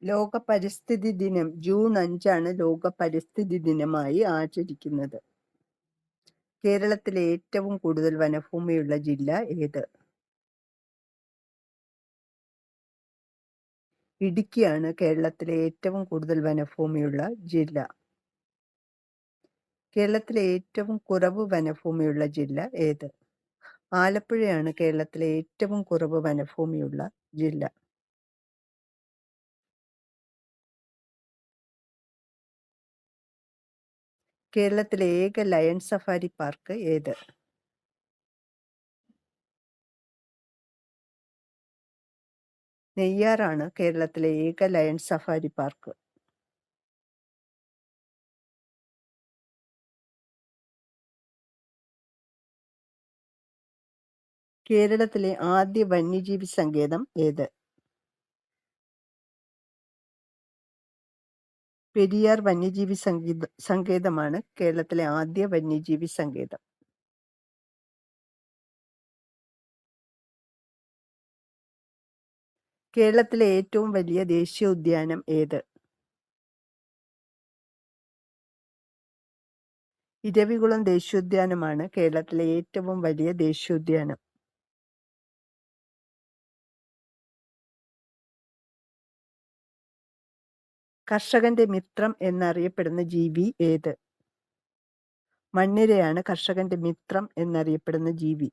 ലോക പരിസ്ഥിതി ദിനം ജൂൺ 5 ലോക പരിസ്ഥിതി ദിനമായി ആചരിക്കുന്നത്. കേരളത്തിലെ ഏറ്റവും കൂടുതൽ വനഭൂമിയുള്ള ജില്ല ഏത്? ഇടുക്കിയാണ് കേരളത്തിലെ ഏറ്റവും കൂടുതൽ വനഭൂമിയുള്ള ജില്ല. കേരളത്തിലെ ഏറ്റവും കുറവ് വനഭൂമിയുള്ള ജില്ല ഏത്? ആലപ്പുഴയാണ് കേരളത്തിലെ ഏറ്റവും കുറവ് വനഭൂമിയുള്ള ജില്ല. കേരളത്തിലെ ഏക ലയൺ സഫാരി പാർക്ക് ഏത്? നെയ്യാറാണ് കേരളത്തിലെ ഏക ലയൺ സഫാരി പാർക്ക്. കേരളത്തിലെ ആദ്യ വന്യജീവി സങ്കേതം ഏത്? പെരിയാർ വന്യജീവി സങ്കേതമാണ് കേരളത്തിലെ ആദ്യ വന്യജീവി സങ്കേതം. കേരളത്തിലെ ഏറ്റവും വലിയ ദേശീയോദ്യാനം ഏത്? ഇരവികുളം ദേശീയോദ്യാനമാണ് കേരളത്തിലെ ഏറ്റവും വലിയ ദേശീയോദ്യാനം. കർഷകന്റെ മിത്രം എന്നറിയപ്പെടുന്ന ജീവി ഏത്? മണ്ണിരയാണ് കർഷകന്റെ മിത്രം എന്നറിയപ്പെടുന്ന ജീവി.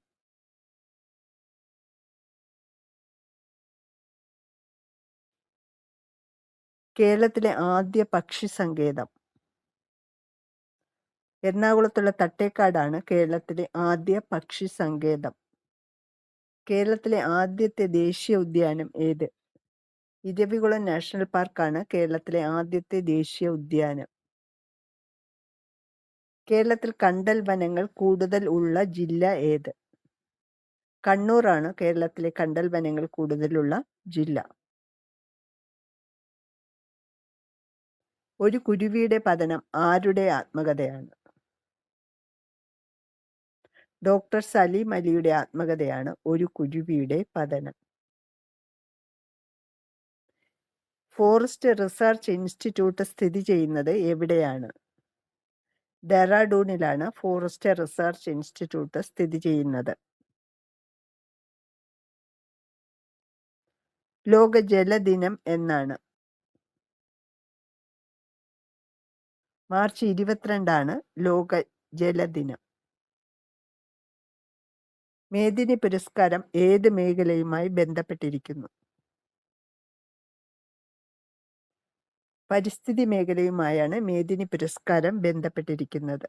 കേരളത്തിലെ ആദ്യ പക്ഷി സങ്കേതം എറണാകുളത്തുള്ള തട്ടേക്കാടാണ് കേരളത്തിലെ ആദ്യ പക്ഷി സങ്കേതം. കേരളത്തിലെ ആദ്യത്തെ ദേശീയ ഉദ്യാനം ഏത്? ഇരവികുളം നാഷണൽ പാർക്കാണ് കേരളത്തിലെ ആദ്യത്തെ ദേശീയ ഉദ്യാനം. കേരളത്തിൽ കണ്ടൽ വനങ്ങൾ കൂടുതൽ ഉള്ള ജില്ല ഏത്? കണ്ണൂറാണ് കേരളത്തിലെ കണ്ടൽ വനങ്ങൾ കൂടുതലുള്ള ജില്ല. ഒരു കുരുവിയുടെ പതനം ആരുടെ ആത്മകഥയാണ്? ഡോക്ടർ സലീം അലിയുടെ ആത്മകഥയാണ് ഒരു കുരുവിയുടെ പതനം. ഫോറസ്റ്റ് റിസർച്ച് ഇൻസ്റ്റിറ്റ്യൂട്ട് സ്ഥിതി ചെയ്യുന്നത് എവിടെയാണ്? ഡെറാഡൂണിലാണ് ഫോറസ്റ്റ് റിസർച്ച് ഇൻസ്റ്റിറ്റ്യൂട്ട് സ്ഥിതി ചെയ്യുന്നത്. ലോക ജലദിനം എന്നാണ്? മാർച്ച് 22 ലോക ജലദിനം. മേദിനി പുരസ്കാരം ഏത് മേഖലയുമായി ബന്ധപ്പെട്ടിരിക്കുന്നു? പരിസ്ഥിതി മേഖലയുമായാണ് മേദിനി പുരസ്കാരം ബന്ധപ്പെട്ടിരിക്കുന്നത്.